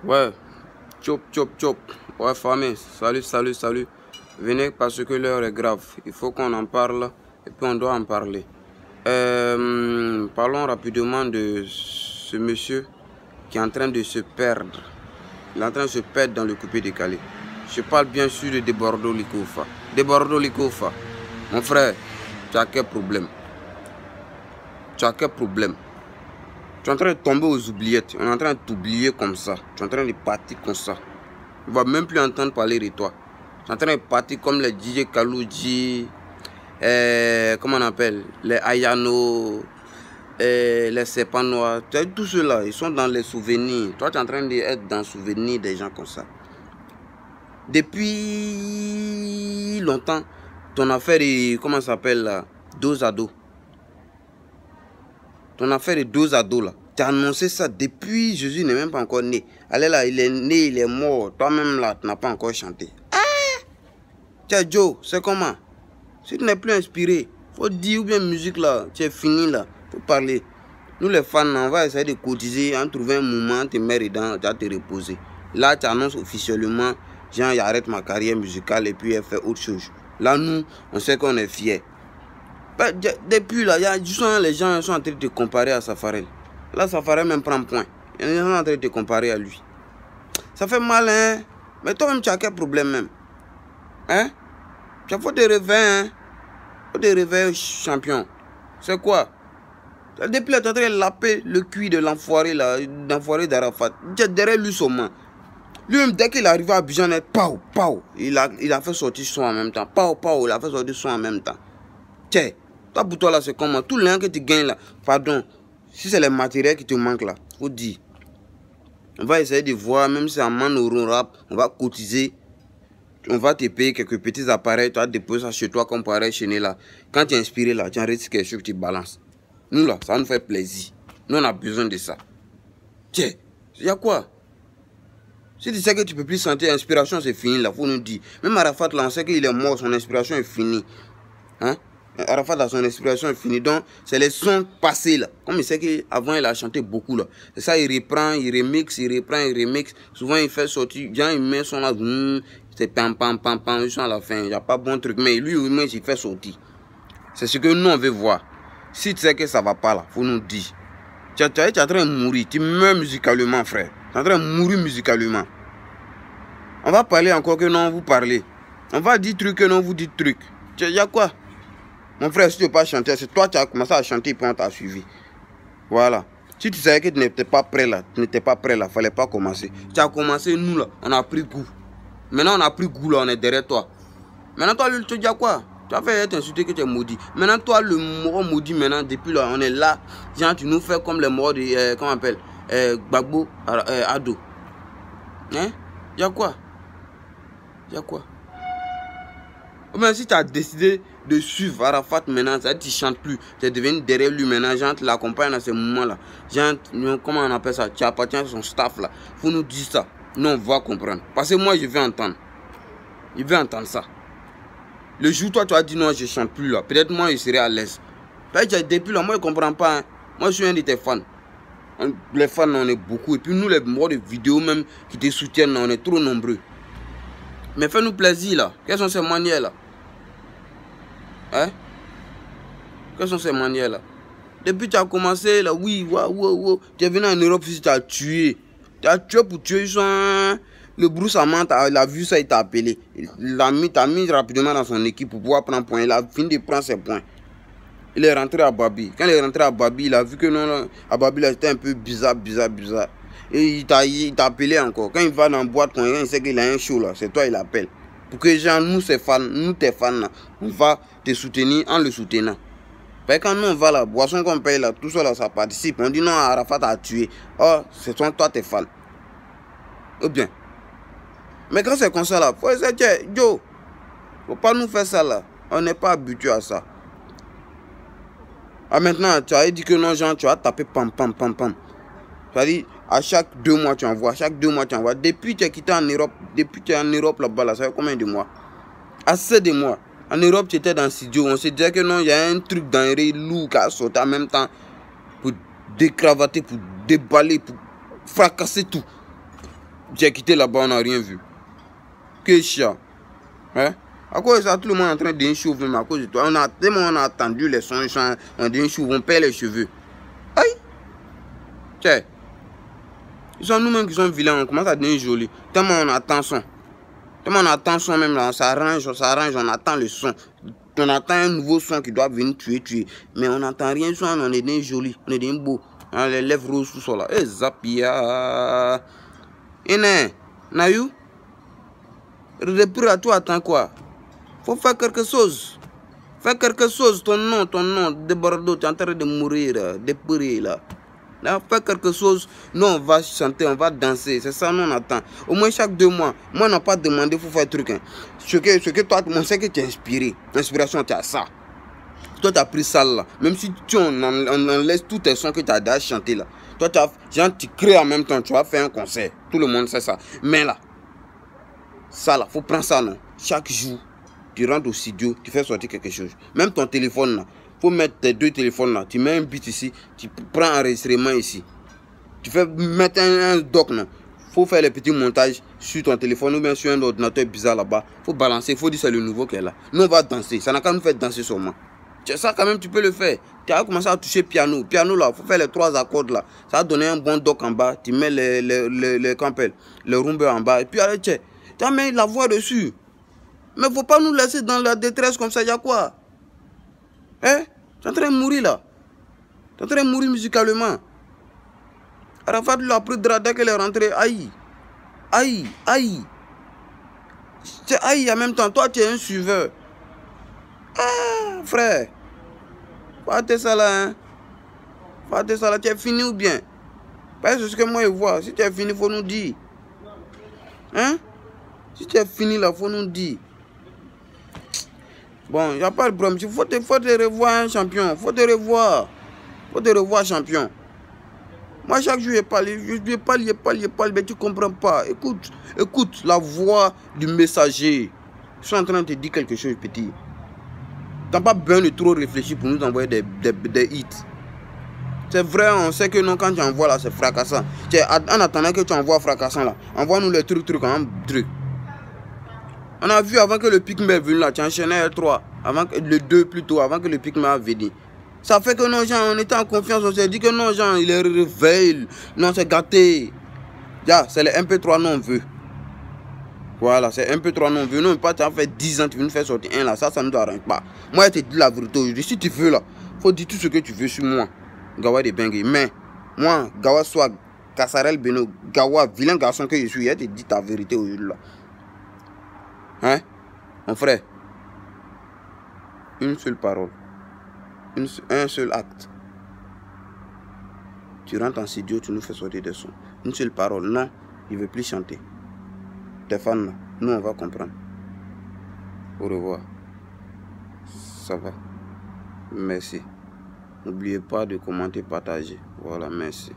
Ouais, chop, chop, chop. Ouais, famille, salut, salut, salut. Venez parce que l'heure est grave. Il faut qu'on en parle et puis on doit en parler. Parlons rapidement de ce monsieur qui est en train de se perdre. Il est en train de se perdre dans le coupé décalé. Je parle bien sûr de Debordo Likofa. Debordo Likofa, mon frère, tu as quel problème? Tu as quel problème? Tu es en train de tomber aux oubliettes. On est en train de t'oublier comme ça. Tu es en train de partir comme ça. On ne va même plus entendre parler de toi. Tu es en train de partir comme les DJ Kalouji, comment on appelle, les Ayano, les Sepanois. Tous ceux-là, ils sont dans les souvenirs. Toi, tu es en train d'être dans le souvenir des gens comme ça. Depuis longtemps, ton affaire est, comment ça s'appelle là, dos à dos. Ton affaire est dos à dos là. Tu as annoncé ça depuis Jésus n'est même pas encore né. Allez là, il est né, il est mort. Toi-même là, tu n'as pas encore chanté. Ah! Tiens Joe, c'est comment? Si tu n'es plus inspiré, faut dire ou bien musique là, tu es fini là, faut parler. Nous les fans, on va essayer de cotiser, en trouver un moment, te mettre dedans, tu vas te reposer. Là, tu annonces officiellement, genre, j'arrête ma carrière musicale et puis elle fait autre chose. Là, nous, on sait qu'on est fiers. Depuis là, les gens sont en train de te comparer à Safarel. Là, Safarel même prend point. Ils sont en train de te comparer à lui. Ça fait mal, hein? Mais toi-même, tu as quel problème même? Hein? Tu faut te réveiller, hein? Faut te réveiller, champion. C'est quoi? Depuis là, tu es en train de laper le cuir de l'enfoiré là, l'enfoiré d'Arafat. Tu es derrière lui seulement. Lui-même, dès qu'il arrive à Abidjan, pau, pau. Il a fait sortir son en même temps. Pau, pau, il a fait sortir son en même temps. Tiens. Toi, pour toi, là, c'est comment? Tout l'argent que tu gagnes, là, pardon, si c'est les matériels qui te manquent, là, faut dire. On va essayer de voir, même si c'est en man euro rap, on va cotiser. On va te payer quelques petits appareils, tu vas déposer ça chez toi comme pareil chez nous, là. Quand tu es inspiré, là, tu enregistres quelque chose que tu balances. Nous, là, ça nous fait plaisir. Nous, on a besoin de ça. Tiens, il y a quoi? Si tu sais que tu peux plus sentir l'inspiration, c'est fini, là, faut nous dire. Même Arafat, là, on sait qu'il est mort, son inspiration est finie. Hein? Arafat a son inspiration est finie. Donc, c'est les sons passés là. Comme il sait qu'avant, il a chanté beaucoup là. C'est ça, il reprend, il remixe, il reprend, il remixe. Souvent, il fait sortir. Genre, il met son là. C'est pam, pam, pam, pam. Ils sont à la fin. Il n'y a pas bon truc. Mais lui, il fait sortir. C'est ce que nous, on veut voir. Si tu sais que ça ne va pas là, il faut nous dire. Tu es en train de mourir. Tu meurs musicalement, frère. Tu es en train de mourir musicalement. On va parler encore que non, vous parlez. On va dire truc que non, vous dites truc. Il y a quoi? Mon frère, si tu ne veux pas chanter, c'est toi qui as commencé à chanter et puis on t'a suivi. Voilà. Si tu savais que tu n'étais pas prêt là, il ne fallait pas commencer. Tu as commencé, nous là, on a pris goût. Maintenant on a pris goût là, on est derrière toi. Maintenant toi, tu dis quoi? Tu as fait t'insulter que tu es maudit. Maintenant toi, le mot maudit, maintenant, depuis là, on est là. Genre, tu nous fais comme les morts de, comment on appelle, Gbagbo, Ado. Hein? Il y a quoi? Il y a quoi? Mais si tu as décidé de suivre Arafat maintenant, ça tu ne chantes plus, tu es devenu derrière lui maintenant, genre tu l'accompagnes dans ces moments-là. Genre, comment on appelle ça? Tu appartiens à son staff là. Il faut nous dire ça. Nous, on va comprendre. Parce que moi, je vais entendre. Je vais entendre ça. Le jour où toi, tu as dit non, je ne chante plus là, peut-être moi, je serai à l'aise. Depuis là, moi, je ne comprends pas. Hein. Moi, je suis un de tes fans. Les fans, on est beaucoup. Et puis nous, les morts de vidéos même qui te soutiennent, on est trop nombreux. Mais fais-nous plaisir là. Quelles sont ces manières là? Hein? Quelles sont ces manières là? Depuis que tu as commencé là, oui, wow. Tu es venu en Europe ici, tu as tué. Tu as tué pour tuer. Le Bruce Amant, il a vu ça, il t'a appelé. Il t'a mis rapidement dans son équipe pour pouvoir prendre point. Il a fini de prendre ses points. Il est rentré à Babi. Quand il est rentré à Babi, il a vu que non, à Babi, c'était un peu bizarre. Et il t'a appelé encore. Quand il va dans la boîte, quand il sait qu'il a un show là, c'est toi, il appelle. Pour que genre, nous, ses fans, nous, tes fans là, on va te soutenir en le soutenant. Parce que quand nous, on va là, boisson qu'on paye là, tout ça là, ça participe. On dit non, Arafat a tué. Oh, ce sont toi, tes fans. Ou bien. Mais quand c'est comme ça là, faut essayer, Joe, faut pas nous faire ça là. On n'est pas habitué à ça. Ah maintenant, tu as dit que non, genre, tu as tapé pam. Tu as dit, à chaque 2 mois, tu envoies. Depuis que tu es quitté en Europe, depuis que tu es en Europe là-bas, là, ça fait combien de mois? Assez de mois. En Europe, tu étais dans le studio. On se disait que non, il y a un truc dans les lourd qui a sauté en même temps pour décravater, pour déballer, pour fracasser tout. J'ai quitté là-bas, on n'a rien vu. Que chien. Hein? À cause de ça, tout le monde est en train d'inchauver, mais à cause de toi. Tellement on a attendu les sons, on d'inchauve, on perd les cheveux. Aïe! Tiens. Ils sont nous-mêmes qui sont vilains, on commence à devenir jolis. Tellement on attend son. Tellement on attend son même là, on s'arrange, on attend le son. On attend un nouveau son qui doit venir tuer. Mais on n'entend rien, on est des jolis, on est des beaux. On a les lèvres roses tout ça là. Eh, Zapia. Et Nayou. Depuis à toi, attends quoi? Faut faire quelque chose. Fais quelque chose, ton nom, de Bordeaux, tu es en train de mourir, de pourrir là. Là, fais quelque chose, nous on va chanter, on va danser, c'est ça nous on attend. Au moins chaque 2 mois, moi on n'a pas demandé, il faut faire un truc. Hein. Ce que toi, on sait que tu es inspiré, l'inspiration tu as ça. Toi tu as pris ça là, même si on laisse tous tes sons que tu as déjà chanté là. Toi tu crées en même temps, tu vas faire un concert, tout le monde sait ça. Mais là, ça là, faut prendre ça non, chaque jour. Tu rentres au studio, tu fais sortir quelque chose. Même ton téléphone là, faut mettre tes 2 téléphones là. Tu mets un beat ici, tu prends un enregistrement ici. Tu fais mettre un doc là. Faut faire les petits montages sur ton téléphone ou bien sur un ordinateur bizarre là-bas. Faut balancer, faut dire c'est le nouveau qui est là. Nous on va danser, ça n'a qu'à nous faire danser seulement. Ça quand même tu peux le faire. Tu as commencé à toucher piano. Piano là, faut faire les 3 accords là. Ça va donner un bon doc en bas. Tu mets les rumbeurs en bas. Et puis allez, tu as mis la voix dessus. Mais faut pas nous laisser dans la détresse comme ça, il y a quoi? Hein? Tu es en train de mourir là. Tu es en train de mourir musicalement. Arafat l'a pris dès qu'elle est rentrée. Aïe. Aïe. Aïe. C'est aïe en même temps. Toi, tu es un suiveur. Ah, frère. Faut arrêter ça là, hein. Faut arrêter ça là. Tu es fini ou bien? Parce que c'est ce que moi je vois. Si tu es fini, faut nous dire. Hein? Si tu es fini là, faut nous dire. Bon, il n'y a pas de problème. Il faut te revoir, hein, champion. Faut te revoir. Faut te revoir, champion. Moi, chaque jour, je parle, mais tu ne comprends pas. Écoute la voix du messager. Je suis en train de te dire quelque chose, petit. Tu n'as pas besoin de trop réfléchir pour nous envoyer des hits. C'est vrai, on sait que non, quand tu envoies là, c'est fracassant. En attendant que tu envoies fracassant là, envoie-nous les trucs. On a vu avant que le Pygmée est venu là, tu enchaînais L3, le 2 plutôt, avant que le Pygmée a venu. Ça fait que non, gens, on était en confiance, on s'est dit que non, gens, il est réveillé, non, c'est gâté. Ya, c'est le MP3 non veut. Voilà, c'est MP3 non veut. Non, pas tu as fait 10 ans, tu viens nous faire sortir un là, ça ne nous arrange pas. Moi, je te dis la vérité aujourd'hui, si tu veux là, faut dire tout ce que tu veux sur moi. Gawa de Bengue, mais moi, Gawa soit Kassarel Beno, Gawa, vilain garçon que je suis, je te dis ta vérité aujourd'hui là. Hein, mon frère, une seule parole, un seul acte. Tu rentres en studio, tu nous fais sortir des sons. Une seule parole, non, il ne veut plus chanter. Tes fans là, nous on va comprendre. Au revoir. Ça va. Merci. N'oubliez pas de commenter, partager. Voilà, merci.